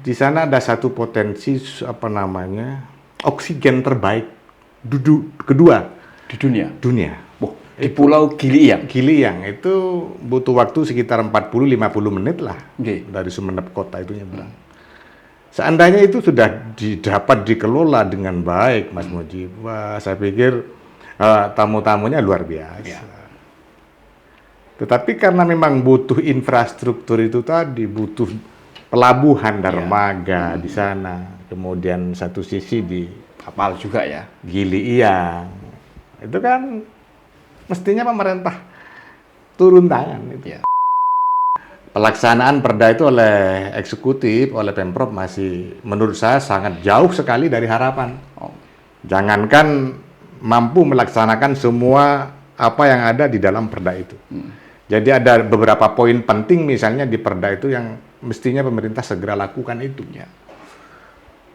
Di sana ada satu potensi oksigen terbaik kedua Di dunia. dunia. Di Pulau Gili-Iyang. Gili-Iyang itu butuh waktu sekitar 40-50 menit lah dari Sumeneb kota itu nyebrang. Seandainya itu sudah dapat dikelola dengan baik, Mas Mujib, wah saya pikir tamu-tamunya luar biasa. Ya. Tetapi karena memang butuh infrastruktur itu tadi, butuh pelabuhan dermaga di sana, kemudian satu sisi di kapal juga ya, Gili-Iyang, itu kan mestinya pemerintah turun tangan itu. Ya. Pelaksanaan perda itu oleh eksekutif, oleh Pemprov masih menurut saya sangat jauh sekali dari harapan. Jangankan mampu melaksanakan semua apa yang ada di dalam perda itu. Jadi ada beberapa poin penting misalnya di perda itu yang mestinya pemerintah segera lakukan itu. Ya.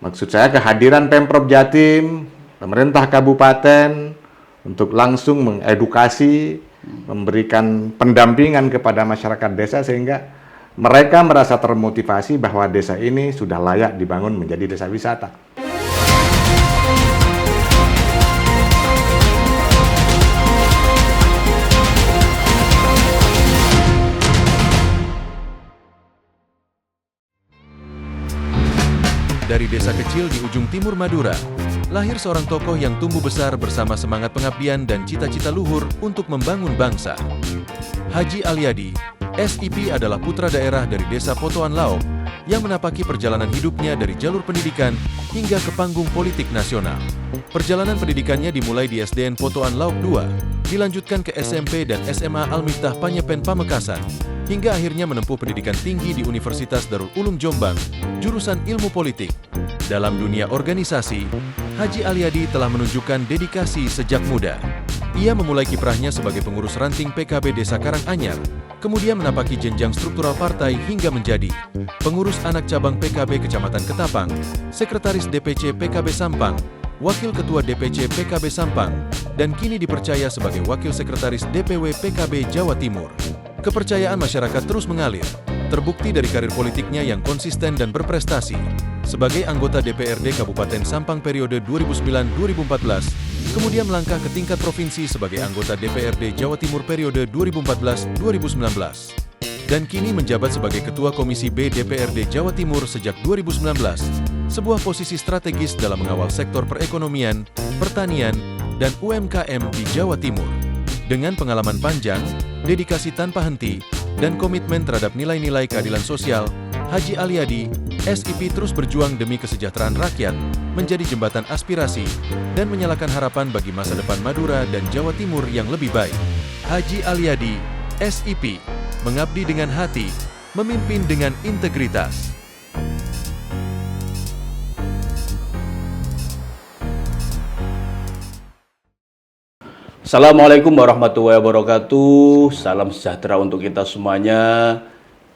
Maksud saya kehadiran Pemprov Jatim, pemerintah kabupaten untuk langsung mengedukasi, memberikan pendampingan kepada masyarakat desa sehingga mereka merasa termotivasi bahwa desa ini sudah layak dibangun menjadi desa wisata. Dari desa kecil di ujung timur Madura, lahir seorang tokoh yang tumbuh besar bersama semangat pengabdian dan cita-cita luhur untuk membangun bangsa. Haji Aliadi, SIP adalah putra daerah dari desa Potoan Laop yang menapaki perjalanan hidupnya dari jalur pendidikan hingga ke panggung politik nasional. Perjalanan pendidikannya dimulai di SDN Potoan Laop II, dilanjutkan ke SMP dan SMA Al-Miftah Panyepen Pamekasan, hingga akhirnya menempuh pendidikan tinggi di Universitas Darul Ulum Jombang, jurusan Ilmu Politik. Dalam dunia organisasi, Haji Aliadi telah menunjukkan dedikasi sejak muda. Ia memulai kiprahnya sebagai pengurus ranting PKB Desa Karanganyar, kemudian menapaki jenjang struktural partai hingga menjadi pengurus anak cabang PKB Kecamatan Ketapang, sekretaris DPC PKB Sampang, wakil ketua DPC PKB Sampang, dan kini dipercaya sebagai wakil sekretaris DPW PKB Jawa Timur. Kepercayaan masyarakat terus mengalir, terbukti dari karir politiknya yang konsisten dan berprestasi. Sebagai anggota DPRD Kabupaten Sampang periode 2009-2014, kemudian melangkah ke tingkat provinsi sebagai anggota DPRD Jawa Timur periode 2014-2019. Dan kini menjabat sebagai Ketua Komisi B DPRD Jawa Timur sejak 2019, sebuah posisi strategis dalam mengawal sektor perekonomian, pertanian, dan UMKM di Jawa Timur. Dengan pengalaman panjang, dedikasi tanpa henti, dan komitmen terhadap nilai-nilai keadilan sosial, Haji Aliadi, SIP terus berjuang demi kesejahteraan rakyat, menjadi jembatan aspirasi, dan menyalakan harapan bagi masa depan Madura dan Jawa Timur yang lebih baik. Haji Aliadi, SIP, mengabdi dengan hati, memimpin dengan integritas. Assalamualaikum warahmatullahi wabarakatuh. Salam sejahtera untuk kita semuanya.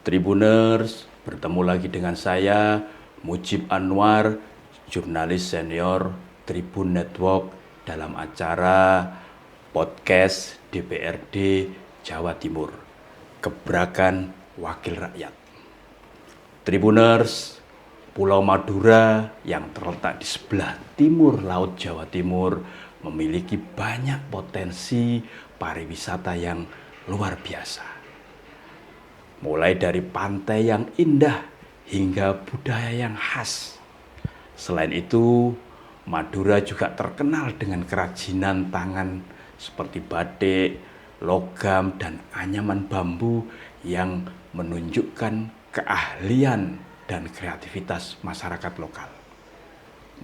Tribuners, bertemu lagi dengan saya Mujib Anwar, jurnalis senior Tribun Network dalam acara podcast DPRD Jawa Timur, Gebrakan Wakil Rakyat. Tribuners, Pulau Madura yang terletak di sebelah timur Laut Jawa Timur memiliki banyak potensi pariwisata yang luar biasa. Mulai dari pantai yang indah hingga budaya yang khas. Selain itu, Madura juga terkenal dengan kerajinan tangan seperti batik, logam, dan anyaman bambu yang menunjukkan keahlian dan kreativitas masyarakat lokal.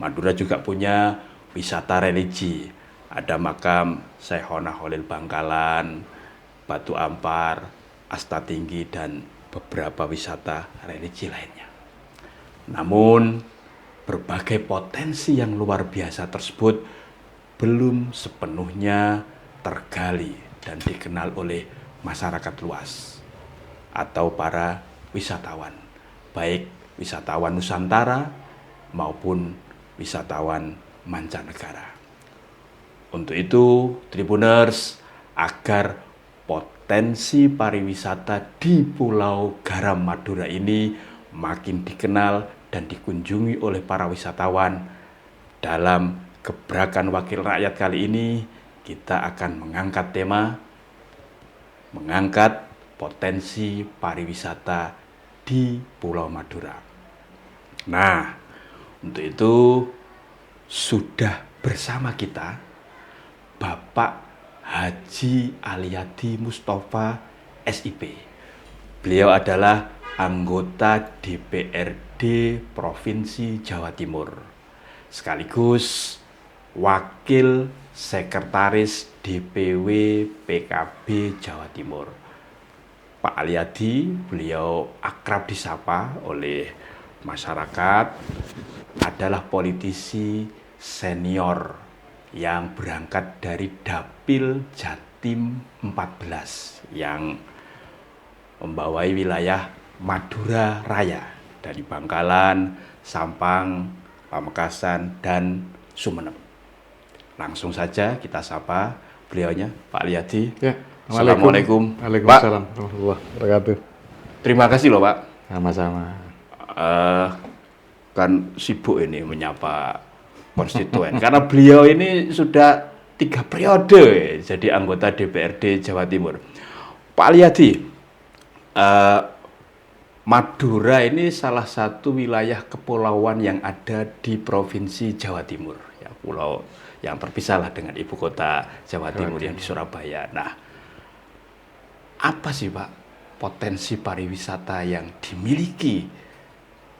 Madura juga punya wisata religi, ada makam Syekhona Khalil Bangkalan, Batu Ampar, Asta Tinggi, dan beberapa wisata religi lainnya. Namun, berbagai potensi yang luar biasa tersebut belum sepenuhnya tergali dan dikenal oleh masyarakat luas atau para wisatawan, baik wisatawan Nusantara maupun wisatawan mancanegara. Untuk itu, Tribuners, agar potensi pariwisata di Pulau Garam Madura ini makin dikenal dan dikunjungi oleh para wisatawan. Dalam Gebrakan Wakil Rakyat kali ini, kita akan mengangkat tema mengangkat potensi pariwisata di Pulau Madura. Nah, untuk itu sudah bersama kita Bapak Haji Aliyadi Mustafa SIP. Beliau adalah anggota DPRD Provinsi Jawa Timur, sekaligus Wakil Sekretaris DPW PKB Jawa Timur. Pak Aliyadi, beliau akrab disapa oleh masyarakat, adalah politisi senior yang berangkat dari Dapil Jatim 14 yang membawai wilayah Madura Raya dari Bangkalan, Sampang, Pamekasan, dan Sumeneb. Langsung saja kita sapa beliaunya, Pak Aliyadi. Ya. Assalamualaikum. Waalaikumsalam warahmatullahi wabarakatuh. Terima kasih loh Pak. Sama-sama. Kan sibuk ini menyapa konstituen karena beliau ini sudah 3 periode jadi anggota DPRD Jawa Timur. Pak Aliyadi, Madura ini salah satu wilayah kepulauan yang ada di Provinsi Jawa Timur, ya, pulau yang terpisah dengan ibu kota Jawa Timur yang di Surabaya. Nah, apa sih Pak potensi pariwisata yang dimiliki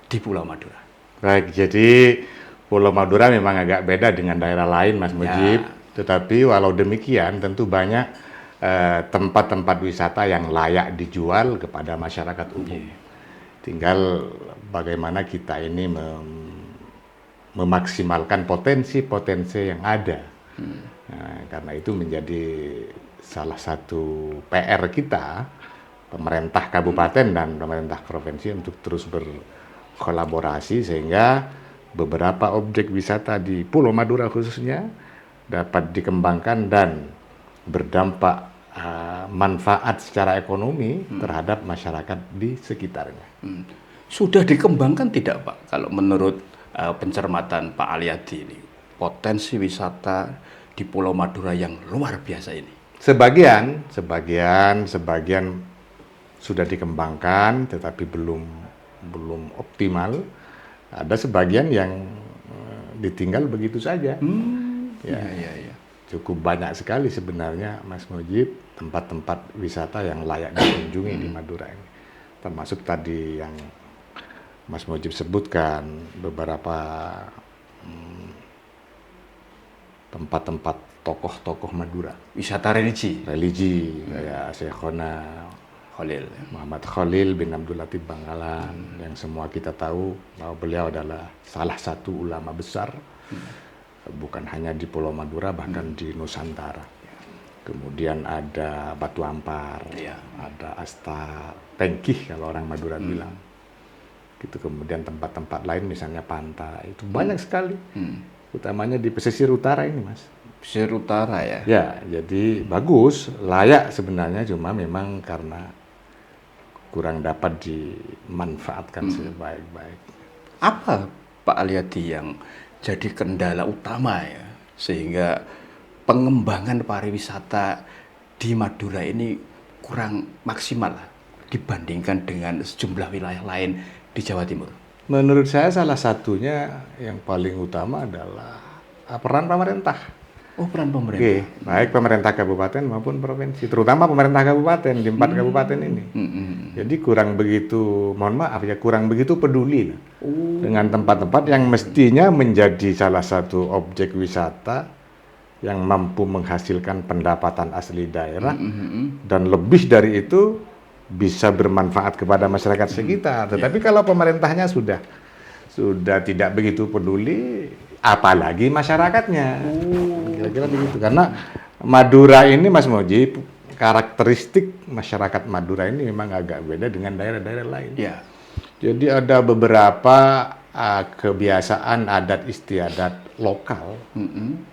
di Pulau Madura? Baik, jadi Pulau Madura memang agak beda dengan daerah lain, Mas Mujib. Tetapi walau demikian, tentu banyak tempat-tempat wisata yang layak dijual kepada masyarakat umum. Tinggal bagaimana kita ini memaksimalkan potensi-potensi yang ada. Nah, karena itu menjadi salah satu PR kita, pemerintah kabupaten dan pemerintah provinsi, untuk terus berkolaborasi sehingga beberapa objek wisata di Pulau Madura khususnya dapat dikembangkan dan berdampak manfaat secara ekonomi terhadap masyarakat di sekitarnya. Sudah dikembangkan tidak Pak? Kalau menurut pencermatan Pak Aliyadi ini, potensi wisata di Pulau Madura yang luar biasa ini. Sebagian sudah dikembangkan, tetapi belum optimal. Ada sebagian yang ditinggal begitu saja. Ya. Cukup banyak sekali sebenarnya, Mas Mujib, tempat-tempat wisata yang layak dikunjungi di Madura ini. Termasuk tadi yang Mas Mujib sebutkan, beberapa tempat-tempat tokoh-tokoh Madura. Wisata religi. Kayak Syekhona Khalil. Muhammad Khalil bin Abdul Latif Bangkalan, yang semua kita tahu bahwa beliau adalah salah satu ulama besar, bukan hanya di Pulau Madura, bahkan di Nusantara. Kemudian ada Batu Ampar, ada Asta Tengkih kalau orang Madura bilang. Gitu. Kemudian tempat-tempat lain misalnya pantai, itu banyak sekali. Utamanya di pesisir utara ini, Mas. Pesisir utara ya? Ya, jadi bagus, layak sebenarnya, cuma memang karena kurang dapat dimanfaatkan sebaik-baik. Apa Pak Aliyadi yang jadi kendala utama ya, sehingga pengembangan pariwisata di Madura ini kurang maksimal dibandingkan dengan sejumlah wilayah lain di Jawa Timur? Menurut saya salah satunya yang paling utama adalah peran pemerintah. Oh, peran pemerintah. Baik pemerintah kabupaten maupun provinsi, terutama pemerintah kabupaten di 4 kabupaten ini. Jadi kurang begitu peduli dengan tempat-tempat yang mestinya menjadi salah satu objek wisata yang mampu menghasilkan pendapatan asli daerah, dan lebih dari itu bisa bermanfaat kepada masyarakat sekitar. Tetapi kalau pemerintahnya sudah tidak begitu peduli, apalagi masyarakatnya. Kira-kira begitu. Karena Madura ini, Mas Mujib, karakteristik masyarakat Madura ini memang agak beda dengan daerah-daerah lain. Ya. Jadi ada beberapa kebiasaan adat istiadat lokal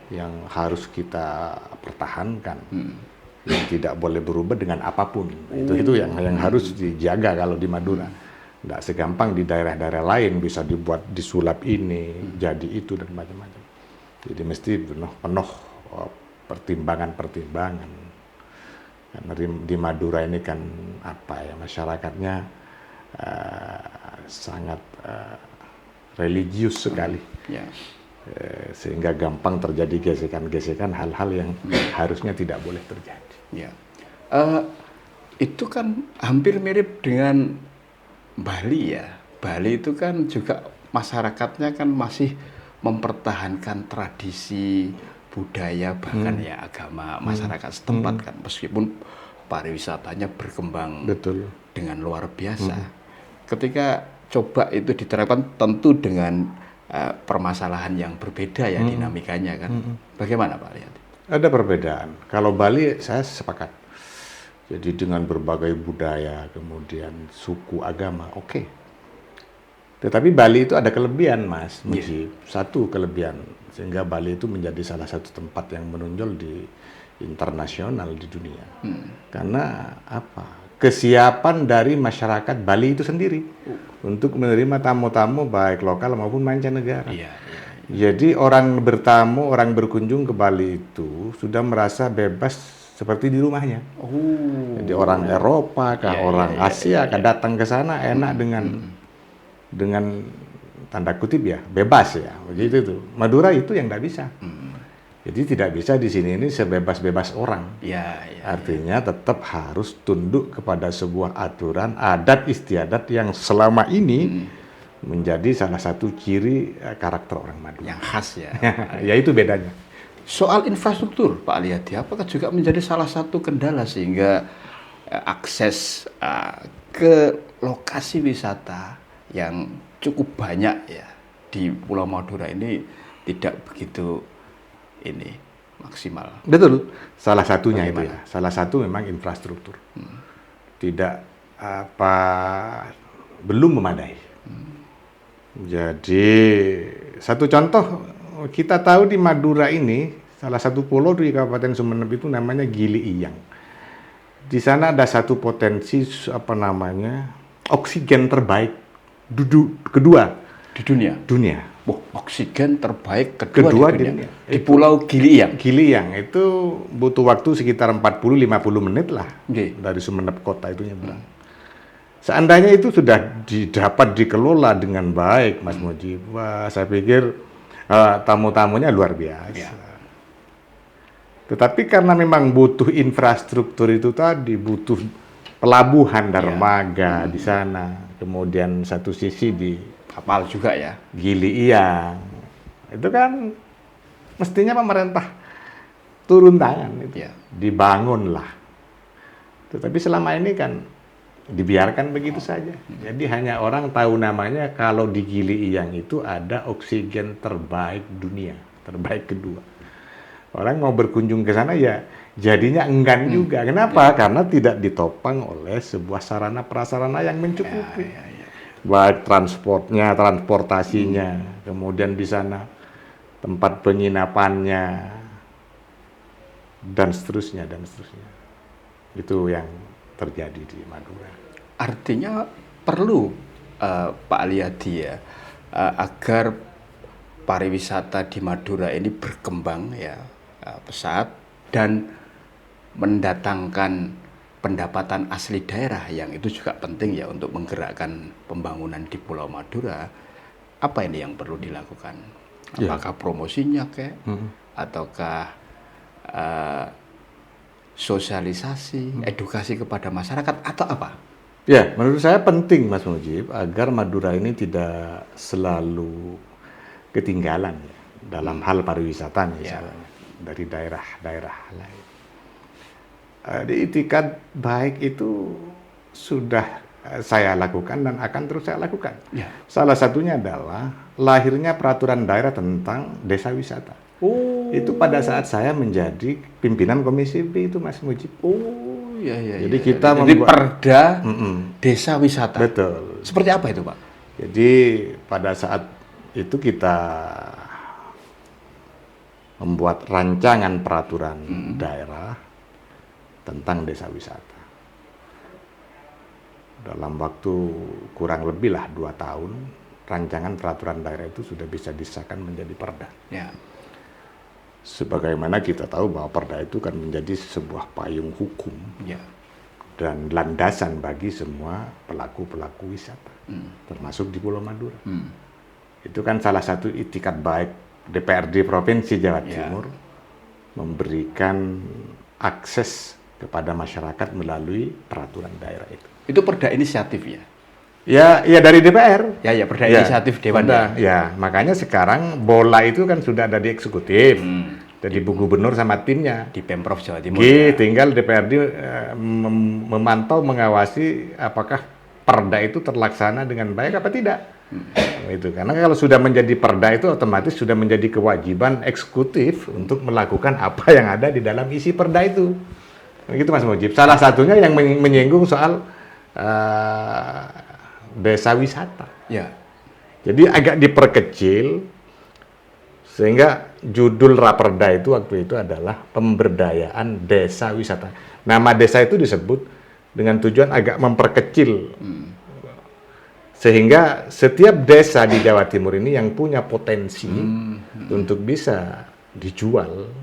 yang harus kita pertahankan, yang tidak boleh berubah dengan apapun. Itu yang harus dijaga kalau di Madura. Nggak segampang di daerah-daerah lain bisa dibuat disulap ini, jadi itu dan macam-macam. Jadi mesti penuh pertimbangan-pertimbangan. Karena di Madura ini kan masyarakatnya sangat religius sekali. Ya. Sehingga gampang terjadi gesekan-gesekan hal-hal yang harusnya tidak boleh terjadi. Ya. Itu kan hampir mirip dengan Bali ya. Bali itu kan juga masyarakatnya kan masih mempertahankan tradisi, budaya, bahkan ya agama masyarakat setempat kan. Meskipun pariwisatanya berkembang Betul. dengan luar biasa. Ketika coba itu diterapkan tentu dengan permasalahan yang berbeda ya dinamikanya kan. Bagaimana Pak lihat? Ada perbedaan. Kalau Bali saya sepakat. Jadi dengan berbagai budaya, kemudian suku, agama, oke. Tetapi Bali itu ada kelebihan, Mas Mujib. Satu kelebihan, sehingga Bali itu menjadi salah satu tempat yang menonjol di internasional di dunia. Karena kesiapan dari masyarakat Bali itu sendiri untuk menerima tamu-tamu baik lokal maupun mancanegara. Jadi orang bertamu, orang berkunjung ke Bali itu sudah merasa bebas seperti di rumahnya. Jadi orang Eropa, orang Asia datang ke sana enak dengan tanda kutip ya, bebas ya. Begitu tuh. Madura itu yang nggak bisa. Jadi tidak bisa di sini ini sebebas-bebas orang. Artinya tetap harus tunduk kepada sebuah aturan adat istiadat yang selama ini menjadi salah satu ciri karakter orang Madura. Yang khas ya. Ya itu bedanya. Soal infrastruktur, Pak Aliyadi, apakah juga menjadi salah satu kendala sehingga akses ke lokasi wisata yang cukup banyak ya di Pulau Madura ini tidak begitu maksimal? Betul, salah satunya itu Bagaimana? ya. Salah satu memang infrastruktur. Tidak belum memadai. Jadi satu contoh, kita tahu di Madura ini salah satu pulau di Kabupaten Sumeneb itu namanya Gili Iyang. Di sana ada satu potensi oksigen terbaik kedua Di dunia? dunia. Oksigen terbaik kedua di dunia. Di Itu Pulau Gili Iyang? Gili Iyang itu butuh waktu sekitar 40-50 menit lah dari Sumeneb kota itu nyebrang. Seandainya itu sudah dapat dikelola dengan baik, Mas Mujib, wah saya pikir tamu-tamunya luar biasa. Tetapi karena memang butuh infrastruktur itu tadi, butuh pelabuhan dermaga di sana, kemudian satu sisi di Kapal juga ya? Gili Iyang, itu kan mestinya pemerintah turun tangan itu, dibangunlah. Tetapi selama ini kan dibiarkan begitu saja. Jadi hanya orang tahu namanya kalau di Gili Iyang itu ada oksigen terbaik dunia, terbaik kedua. Orang mau berkunjung ke sana ya jadinya enggan juga. Kenapa? Karena tidak ditopang oleh sebuah sarana prasarana yang mencukupi. Baik transportnya, transportasinya, kemudian di sana tempat penginapannya, dan seterusnya, dan seterusnya. Itu yang terjadi di Madura. Artinya perlu Pak Aliyadi ya, agar pariwisata di Madura ini berkembang ya pesat dan mendatangkan pendapatan asli daerah yang itu juga penting ya untuk menggerakkan pembangunan di Pulau Madura. Apa ini yang perlu dilakukan? Apakah promosinya ataukah sosialisasi, edukasi kepada masyarakat atau apa? Ya, menurut saya penting Mas Mujib agar Madura ini tidak selalu ketinggalan ya, dalam hal pariwisata misalnya dari daerah-daerah lain. Di Itikad Baik itu sudah saya lakukan dan akan terus saya lakukan. Salah satunya adalah lahirnya peraturan daerah tentang desa wisata. Itu pada saat saya menjadi pimpinan Komisi B itu Mas Mujib. Jadi kita membuat perda desa wisata. Betul. Seperti apa itu, Pak? Jadi pada saat itu kita membuat rancangan peraturan daerah tentang desa wisata. dalam waktu kurang lebih lah 2 tahun, rancangan peraturan daerah itu sudah bisa disahkan menjadi perda. Ya. Sebagaimana kita tahu bahwa perda itu kan menjadi sebuah payung hukum Ya. dan landasan bagi semua pelaku-pelaku wisata, termasuk di Pulau Madura. Itu kan salah satu itikat baik DPRD Provinsi Jawa Timur memberikan akses kepada masyarakat melalui peraturan daerah itu. Itu perda inisiatif ya? Ya dari DPR. Ya, perda inisiatif Dewan ya. Ya, makanya sekarang bola itu kan sudah ada di eksekutif. Jadi Bu Gubernur sama timnya. Di Pemprov Jawa Timur. Tinggal DPRD memantau, mengawasi apakah perda itu terlaksana dengan baik apa tidak. Itu karena kalau sudah menjadi perda itu otomatis sudah menjadi kewajiban eksekutif untuk melakukan apa yang ada di dalam isi perda itu. Begitu Mas Mujib. Salah satunya yang menyinggung soal desa wisata. Ya. Jadi agak diperkecil sehingga judul raperda itu waktu itu adalah pemberdayaan desa wisata. Nama desa itu disebut dengan tujuan agak memperkecil. Sehingga setiap desa di Jawa Timur ini yang punya potensi untuk bisa dijual,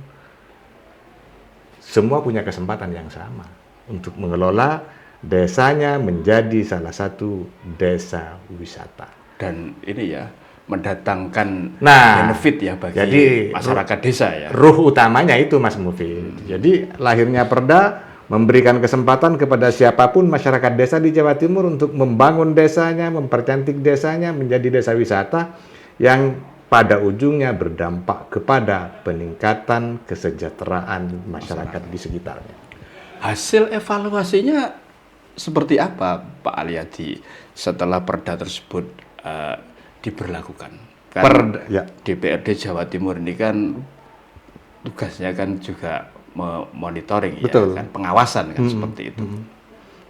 semua punya kesempatan yang sama untuk mengelola desanya menjadi salah satu desa wisata. Dan ini ya, mendatangkan Nah, benefit ya bagi jadi masyarakat desa ya. Ruh utamanya itu Mas Mufid. Jadi lahirnya perda memberikan kesempatan kepada siapapun masyarakat desa di Jawa Timur untuk membangun desanya, mempercantik desanya menjadi desa wisata yang pada ujungnya berdampak kepada peningkatan kesejahteraan masyarakat di sekitarnya. Hasil evaluasinya seperti apa Pak Alyadi setelah perda tersebut diberlakukan? Kan DPRD Jawa Timur ini kan tugasnya kan juga monitoring, betul, ya kan, pengawasan kan seperti itu.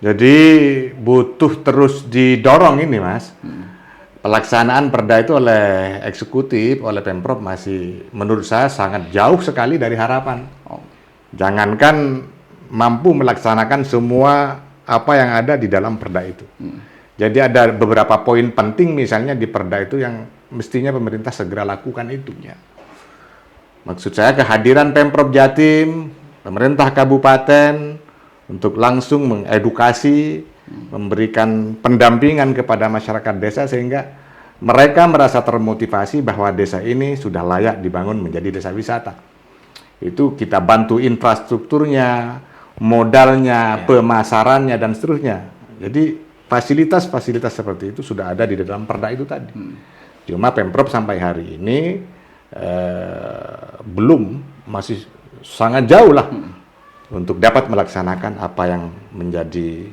Jadi butuh terus didorong ini Mas. Pelaksanaan perda itu oleh eksekutif, oleh Pemprov masih menurut saya sangat jauh sekali dari harapan. Jangankan mampu melaksanakan semua apa yang ada di dalam perda itu. Jadi ada beberapa poin penting misalnya di perda itu yang mestinya pemerintah segera lakukan itu. Ya. Maksud saya kehadiran Pemprov Jatim, pemerintah kabupaten untuk langsung mengedukasi, memberikan pendampingan kepada masyarakat desa sehingga mereka merasa termotivasi bahwa desa ini sudah layak dibangun menjadi desa wisata. Itu kita bantu infrastrukturnya, modalnya, pemasarannya dan seterusnya. Jadi fasilitas-fasilitas seperti itu sudah ada di dalam perda itu tadi. Cuma Pemprov sampai hari ini masih sangat jauh lah untuk dapat melaksanakan apa yang menjadi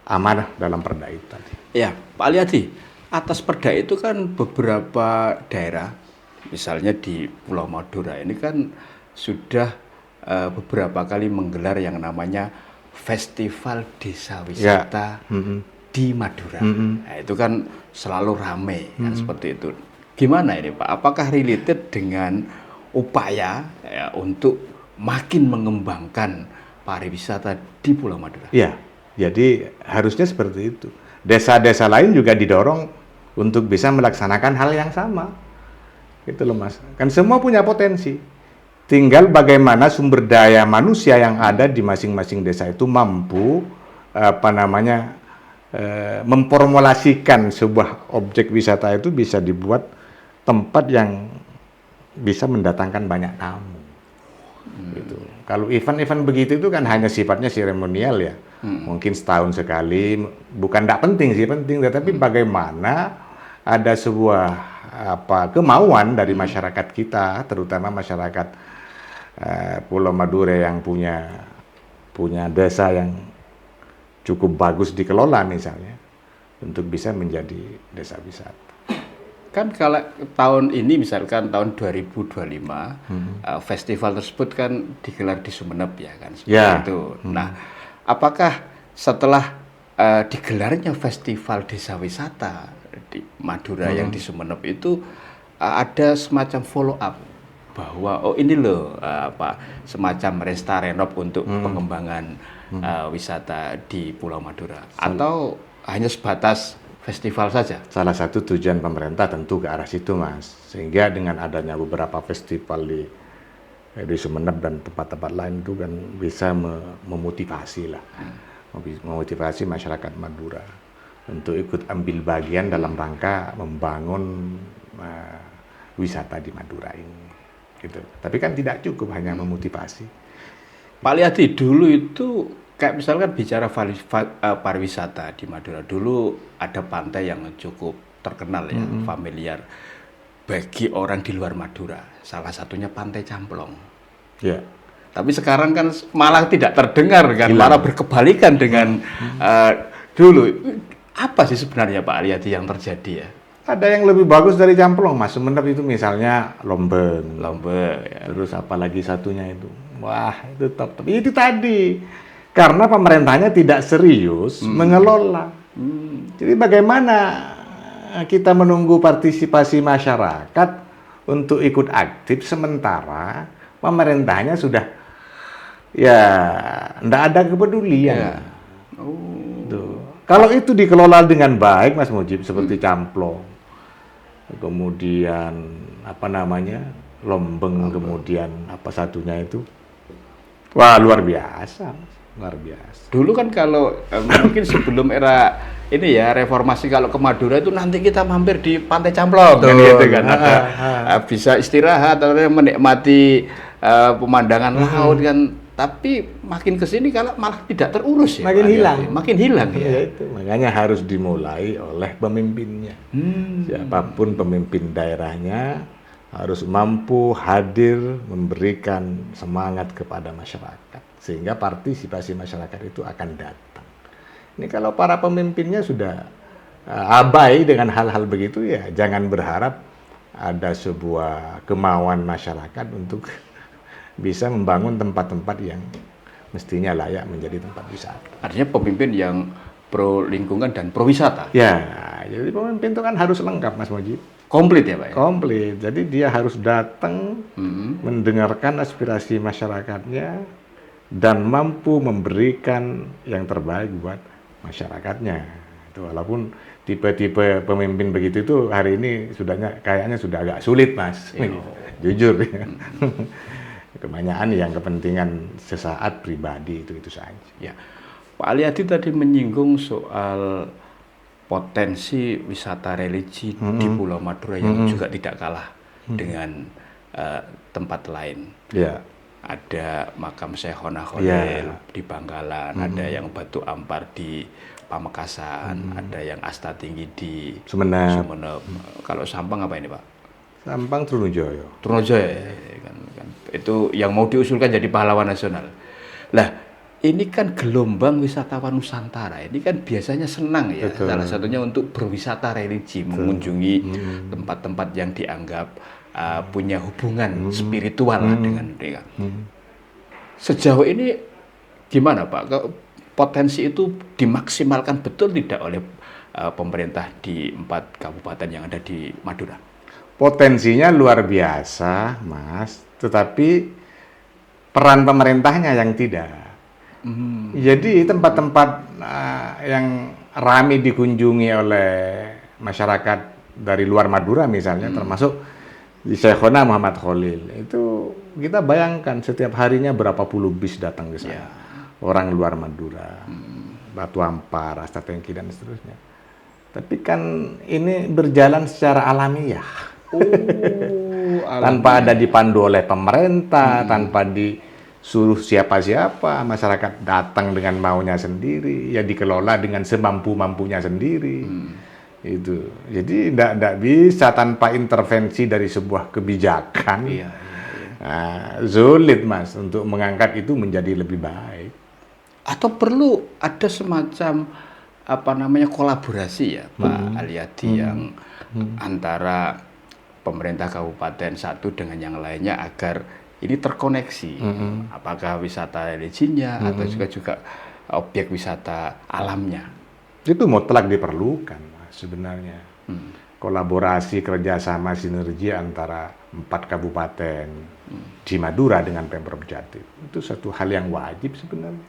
amanah dalam perda itu tadi. Ya, Pak Alyadi, atas perda itu kan beberapa daerah, misalnya di Pulau Madura ini kan sudah beberapa kali menggelar yang namanya Festival Desa Wisata di Madura. Nah, itu kan selalu ramai kan seperti itu. Gimana ini Pak? Apakah related dengan upaya ya, untuk makin mengembangkan pariwisata di Pulau Madura? Iya, jadi harusnya seperti itu. Desa-desa lain juga didorong untuk bisa melaksanakan hal yang sama. Gitu loh Mas. Kan semua punya potensi. Tinggal bagaimana sumber daya manusia yang ada di masing-masing desa itu mampu memformulasikan sebuah objek wisata itu bisa dibuat tempat yang bisa mendatangkan banyak tamu. Gitu. Kalau event-event begitu itu kan hanya sifatnya seremonial ya. Mungkin setahun sekali, bukan tidak penting sih, penting, tetapi bagaimana ada sebuah kemauan dari masyarakat kita, terutama masyarakat Pulau Madura yang punya desa yang cukup bagus dikelola misalnya, untuk bisa menjadi desa wisata. Kan kalau tahun ini misalkan tahun 2025 festival tersebut kan digelar di Sumeneb ya kan seperti itu. Nah, apakah setelah digelarnya festival desa wisata di Madura yang di Sumeneb itu ada semacam follow up bahwa oh ini loh semacam resta renov untuk pengembangan wisata di Pulau Madura, atau hanya sebatas festival saja? Salah satu tujuan pemerintah tentu ke arah situ, Mas. Sehingga dengan adanya beberapa festival di Sumeneb dan tempat-tempat lain itu kan bisa memotivasi lah, memotivasi masyarakat Madura untuk ikut ambil bagian dalam rangka membangun wisata di Madura ini. Gitu. Tapi kan tidak cukup hanya memotivasi. Pak Aliyadi, dulu itu kayak misalkan bicara pariwisata di Madura, dulu ada pantai yang cukup terkenal ya, familiar bagi orang di luar Madura. Salah satunya Pantai Camplong. Ya. Tapi sekarang kan malah tidak terdengar kan, Hilang. malah berkebalikan dengan dulu. Apa sih sebenarnya Pak Aliyadi yang terjadi ya? Ada yang lebih bagus dari Camplong, Mas. Sumeneb itu misalnya Lombeng. Lombok ya. Terus apalagi satunya itu. Wah, itu top. Itu tadi. Karena pemerintahnya tidak serius mengelola. Jadi bagaimana kita menunggu partisipasi masyarakat untuk ikut aktif sementara pemerintahnya sudah ya enggak ada kepedulian. Ya. Tuh. Kalau itu dikelola dengan baik, Mas Mujib, seperti Camplong, kemudian apa namanya Lombeng, kemudian apa satunya itu, wah luar biasa, Mas. Luar biasa. Dulu kan kalau mungkin sebelum era ini ya reformasi, kalau ke Madura itu nanti kita mampir di Pantai Camplong kan, gitu kan, ada bisa istirahat atau menikmati pemandangan laut kan. Tapi makin ke sini kalau malah tidak terurus ya. Makin hilang. Makin hilang ya. Ya itu, makanya harus dimulai oleh pemimpinnya. Siapapun pemimpin daerahnya harus mampu hadir memberikan semangat kepada masyarakat sehingga partisipasi masyarakat itu akan datang. Ini kalau para pemimpinnya sudah abai dengan hal-hal begitu, ya jangan berharap ada sebuah kemauan masyarakat untuk bisa membangun tempat-tempat yang mestinya layak menjadi tempat wisata. Artinya pemimpin yang pro lingkungan dan pro wisata. Ya, jadi pemimpin itu kan harus lengkap, Mas Mujib. Komplit ya Pak ya? Komplit. Jadi dia harus datang, mendengarkan aspirasi masyarakatnya, dan mampu memberikan yang terbaik buat masyarakatnya. Itu walaupun tipe-tipe pemimpin begitu itu hari ini kayaknya sudah agak sulit, Mas. Jujur. Kebanyakan yang kepentingan sesaat pribadi itu saja. Ya. Pak Aliyadi tadi menyinggung soal potensi wisata religi di Pulau Madura yang juga tidak kalah dengan tempat lain. Ya. Ada makam Syekhona Khalil di Bangkalan, ada yang Batu Ampar di Pamekasan, ada yang Asta Tinggi di Sumeneb. Kalau Sampang apa ini Pak? Sampang Trunojoyo. Trunojoyo ya, kan itu yang mau diusulkan jadi pahlawan nasional. Lah, ini kan gelombang wisatawan Nusantara. Ini kan biasanya senang ya. Betul. Salah satunya untuk berwisata religi, mengunjungi tempat-tempat yang dianggap punya hubungan spiritual lah dengan mereka. Sejauh ini gimana Pak? Potensi itu dimaksimalkan betul tidak oleh pemerintah di 4 kabupaten yang ada di Madura? Potensinya luar biasa, Mas. Tetapi peran pemerintahnya yang tidak. Jadi tempat-tempat yang ramai dikunjungi oleh masyarakat dari luar Madura misalnya, termasuk di Syekhona Muhammad Khalil, itu kita bayangkan setiap harinya berapa puluh bis datang ke sana. Orang luar Madura, Batu Ampar, Asta Tinggi dan seterusnya. Tapi kan ini berjalan secara alamiah. Tanpa ada dipandu oleh pemerintah, tanpa disuruh siapa-siapa, masyarakat datang dengan maunya sendiri, ya dikelola dengan semampu-mampunya sendiri. Itu. Jadi tidak bisa tanpa intervensi dari sebuah kebijakan. Nah, sulit Mas untuk mengangkat itu menjadi lebih baik. Atau perlu ada semacam kolaborasi ya Pak Aliyadi yang antara pemerintah kabupaten satu dengan yang lainnya agar ini terkoneksi, apakah wisata religinya atau juga objek wisata alamnya. Itu mutlak diperlukan Mas, sebenarnya. kolaborasi, kerjasama, sinergi antara 4 kabupaten di Madura dengan Pemprov Jatim. Itu satu hal yang wajib sebenarnya.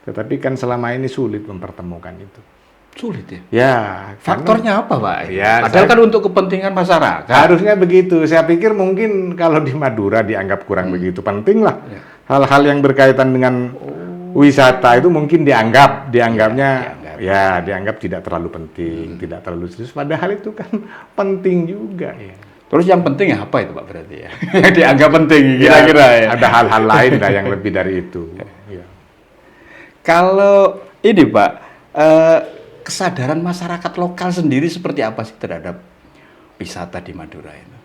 Tetapi kan selama ini sulit mempertemukan itu. Sulit ya? Ya, Faktornya apa, Pak? Ya, Padahal kan untuk kepentingan masyarakat. harusnya begitu. Saya pikir mungkin kalau di Madura dianggap kurang begitu penting lah. Ya. Hal-hal yang berkaitan dengan wisata itu mungkin dianggapnya dianggap tidak terlalu penting, tidak terlalu serius. Padahal itu kan penting juga. Ya. Terus yang penting apa itu, Pak, berarti ya? Yang dianggap penting kira-kira ya. Ada hal-hal lain lah yang lebih dari itu. Ya. Kalau ini, Pak, kesadaran masyarakat lokal sendiri seperti apa sih terhadap wisata di Madura itu?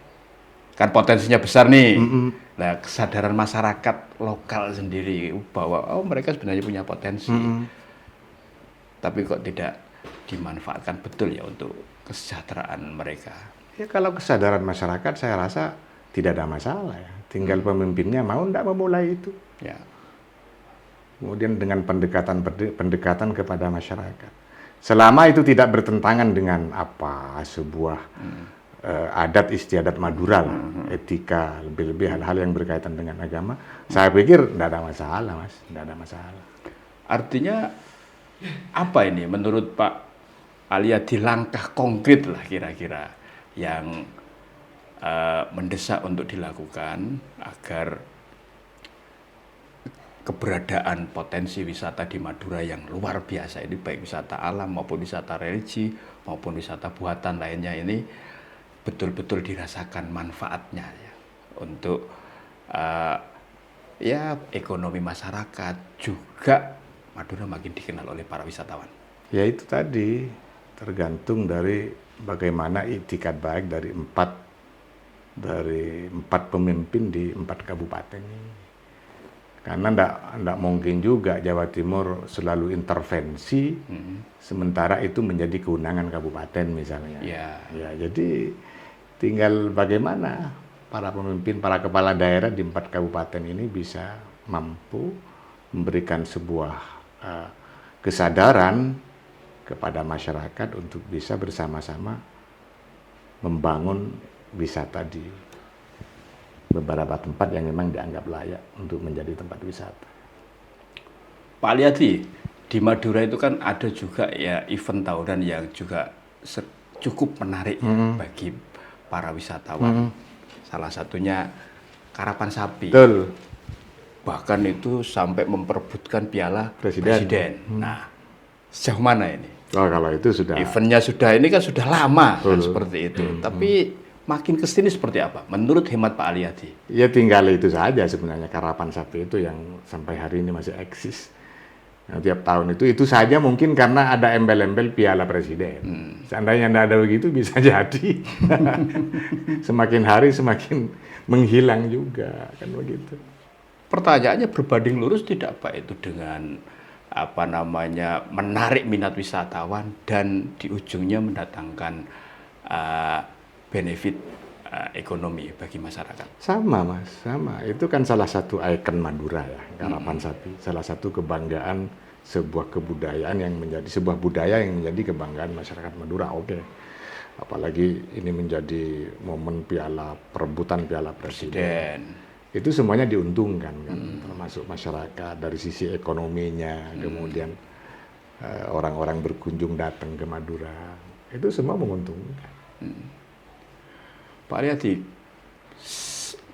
Kan potensinya besar nih. Nah, kesadaran masyarakat lokal sendiri bahwa mereka sebenarnya punya potensi. Tapi kok tidak dimanfaatkan betul ya untuk kesejahteraan mereka. Ya kalau kesadaran masyarakat saya rasa tidak ada masalah ya. Tinggal pemimpinnya mau enggak memulai itu. Ya. Kemudian dengan pendekatan kepada masyarakat. Selama itu tidak bertentangan dengan sebuah adat istiadat Madura lah, etika, lebih-lebih hal-hal yang berkaitan dengan agama, saya pikir tidak ada masalah, Mas, tidak ada masalah. Artinya apa ini menurut Pak Aliyadi langkah konkret lah kira-kira yang mendesak untuk dilakukan agar keberadaan potensi wisata di Madura yang luar biasa ini, baik wisata alam maupun wisata religi maupun wisata buatan lainnya ini betul-betul dirasakan manfaatnya ya untuk ekonomi masyarakat, juga Madura makin dikenal oleh para wisatawan. Ya itu tadi tergantung dari bagaimana itikat baik dari empat pemimpin di 4 kabupaten ini. Karena enggak mungkin juga Jawa Timur selalu intervensi, sementara itu menjadi kewenangan kabupaten misalnya. Ya, jadi tinggal bagaimana para pemimpin, para kepala daerah di 4 kabupaten ini bisa mampu memberikan sebuah kesadaran kepada masyarakat untuk bisa bersama-sama membangun wisata di beberapa tempat yang memang dianggap layak untuk menjadi tempat wisata. Pak Aliyadi, di Madura itu kan ada juga ya event tahunan yang juga cukup menarik bagi para wisatawan. Salah satunya karapan sapi. Betul. Bahkan itu sampai memperebutkan piala presiden. Nah, sejauh mana ini? Oh, kalau itu sudah. Eventnya ini kan sudah lama kan seperti itu. Tapi makin kesini seperti apa? Menurut hemat Pak Aliyadi? Ya tinggal itu saja sebenarnya, karapan sapi itu yang sampai hari ini masih eksis. Nah, tiap tahun itu saja mungkin karena ada embel-embel piala presiden. Seandainya tidak ada begitu bisa jadi. Semakin hari semakin menghilang juga, kan begitu. Pertanyaannya berbanding lurus tidak Pak itu dengan menarik minat wisatawan dan di ujungnya mendatangkan benefit ekonomi bagi masyarakat. Sama Mas, sama. Itu kan salah satu ikon Madura ya, karapan sapi. Salah satu kebanggaan sebuah kebudayaan yang menjadi sebuah budaya yang menjadi kebanggaan masyarakat Madura. Oke. Apalagi ini menjadi momen perebutan piala presiden. Itu semuanya diuntungkan kan, termasuk masyarakat dari sisi ekonominya, kemudian orang-orang berkunjung datang ke Madura. Itu semua menguntungkan. Pak Aliyadi,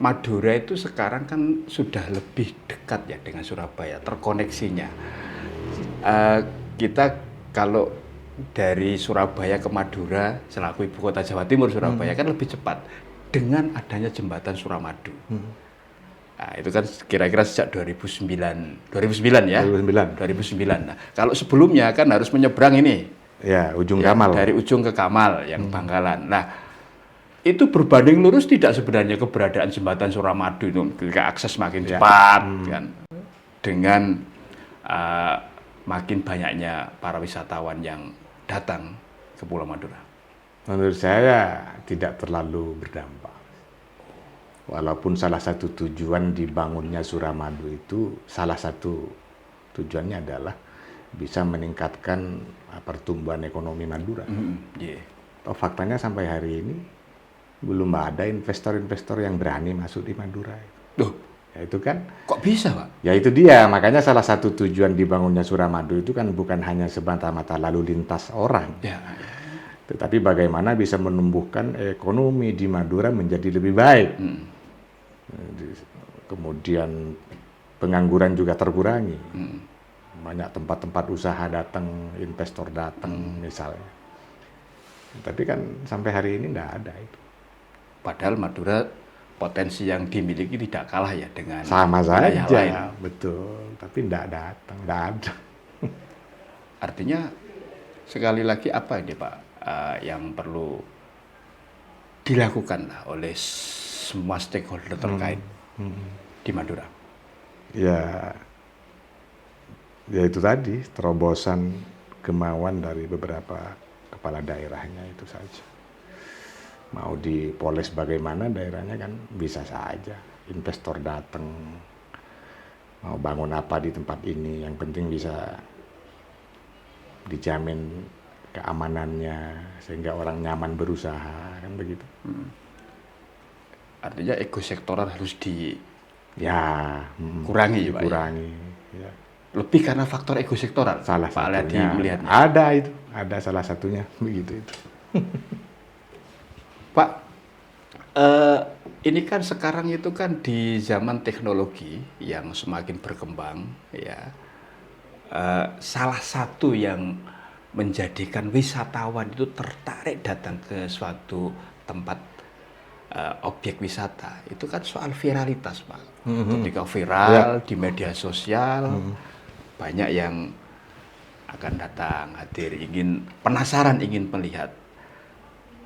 Madura itu sekarang kan sudah lebih dekat ya dengan Surabaya, terkoneksinya. Kita kalau dari Surabaya ke Madura, selaku ibu kota Jawa Timur Surabaya kan lebih cepat dengan adanya jembatan Suramadu. Nah, itu kan kira-kira sejak 2009 ya? 2009. Nah, kalau sebelumnya kan harus menyeberang ini. Ya, Ujung Kamal. Dari Ujung ke Kamal yang Bangkalan. Nah, itu berbanding lurus tidak sebenarnya keberadaan jembatan Suramadu itu ketika akses makin cepat kan, dengan makin banyaknya para wisatawan yang datang ke Pulau Madura. Menurut saya tidak terlalu berdampak. Walaupun salah satu tujuan dibangunnya Suramadu itu, salah satu tujuannya adalah bisa meningkatkan pertumbuhan ekonomi Madura. faktanya sampai hari ini belum ada investor-investor yang berani masuk di Madura. Loh, Ya itu kan, kok bisa, Pak? ya itu dia. Makanya salah satu tujuan dibangunnya Suramadu itu kan bukan hanya semata-mata lalu lintas orang, Ya. tetapi bagaimana bisa menumbuhkan ekonomi di Madura menjadi lebih baik. Kemudian pengangguran juga terkurangi. Banyak tempat-tempat usaha datang, investor datang misalnya. Tapi kan sampai hari ini enggak ada itu. Padahal Madura potensi yang dimiliki tidak kalah ya dengan Sama wilayah saja, lain. betul. Tapi enggak datang, enggak ada. Artinya sekali lagi apa ini Pak yang perlu dilakukan lah oleh semua stakeholder terkait di Madura? Ya itu tadi, terobosan kemauan dari beberapa kepala daerahnya itu saja. Mau dipoles bagaimana daerahnya kan bisa saja. Investor datang, mau bangun apa di tempat ini, yang penting bisa dijamin keamanannya sehingga orang nyaman berusaha, kan begitu. Artinya ekosektoral harus Kurangi, Pak, ya? dikurangi. Ya. Lebih karena faktor ekosektoral. Salah Pak Alyadi satunya melihatnya. ada salah satunya begitu itu. Pak, ini kan sekarang itu kan di zaman teknologi yang semakin berkembang, ya. Salah satu yang menjadikan wisatawan itu tertarik datang ke suatu tempat objek wisata itu kan soal viralitas, Pak. Ketika viral di media sosial, banyak yang akan datang, hadir, ingin penasaran, ingin melihat.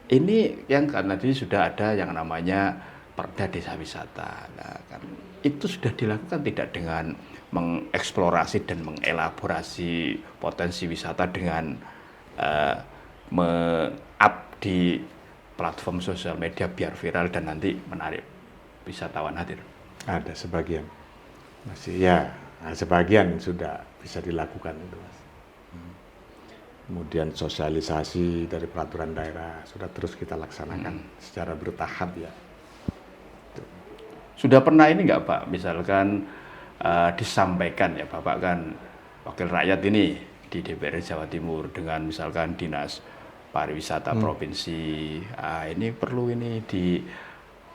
Ini yang karena tadi sudah ada yang namanya Perda Desa Wisata. Nah, kan itu sudah dilakukan tidak dengan mengeksplorasi dan mengelaborasi potensi wisata dengan me-up di platform sosial media biar viral dan nanti menarik wisatawan hadir. Ada sebagian masih sebagian sudah bisa dilakukan itu, Mas. Kemudian sosialisasi dari peraturan daerah sudah terus kita laksanakan secara bertahap ya. Sudah pernah ini nggak Pak, misalkan disampaikan ya Bapak kan wakil rakyat ini di DPR Jawa Timur dengan misalkan Dinas Pariwisata Provinsi, ini perlu ini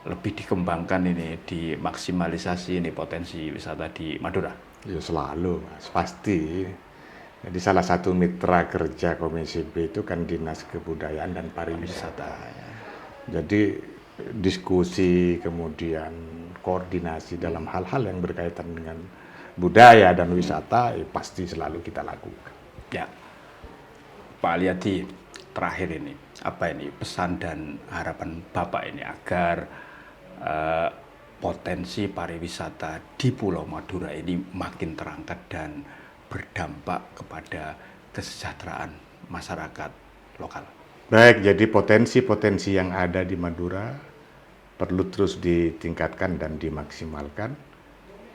lebih dikembangkan ini, dimaksimalisasi ini potensi wisata di Madura. Ya selalu, Mas, pasti. Jadi salah satu mitra kerja Komisi B itu kan Dinas Kebudayaan dan Pariwisata. Jadi diskusi kemudian koordinasi dalam hal-hal yang berkaitan dengan budaya dan wisata pasti selalu kita lakukan. Ya, Pak Alyadi, terakhir ini apa ini pesan dan harapan Bapak ini agar potensi pariwisata di Pulau Madura ini makin terangkat dan berdampak kepada kesejahteraan masyarakat lokal. Baik, jadi potensi-potensi yang ada di Madura perlu terus ditingkatkan dan dimaksimalkan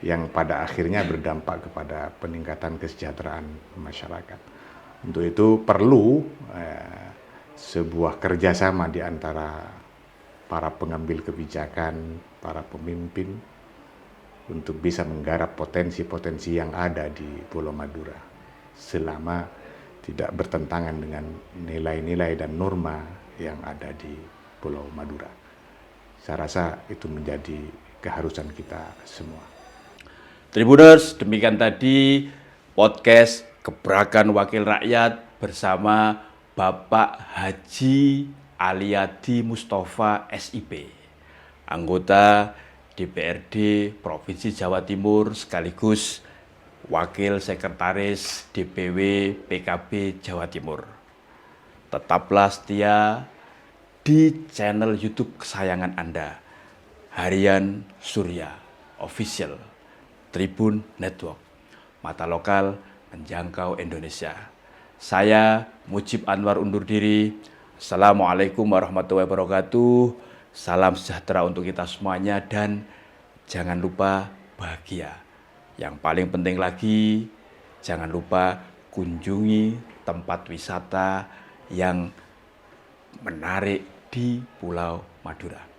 yang pada akhirnya berdampak kepada peningkatan kesejahteraan masyarakat. Untuk itu perlu sebuah kerjasama di antara para pengambil kebijakan, para pemimpin untuk bisa menggarap potensi-potensi yang ada di Pulau Madura selama tidak bertentangan dengan nilai-nilai dan norma yang ada di Pulau Madura. Saya rasa itu menjadi keharusan kita semua. Tribuners, demikian tadi podcast Gebrakan Wakil Rakyat bersama Bapak Haji Alyadi Mustafa SIP, anggota DPRD Provinsi Jawa Timur sekaligus Wakil Sekretaris DPW PKB Jawa Timur. Tetaplah setia di channel YouTube kesayangan Anda, Harian Surya Official, Tribun Network, mata lokal menjangkau Indonesia. Saya Mujib Anwar undur diri. Assalamualaikum warahmatullahi wabarakatuh. Salam sejahtera untuk kita semuanya dan jangan lupa bahagia. Yang paling penting lagi, jangan lupa kunjungi tempat wisata yang menarik di Pulau Madura.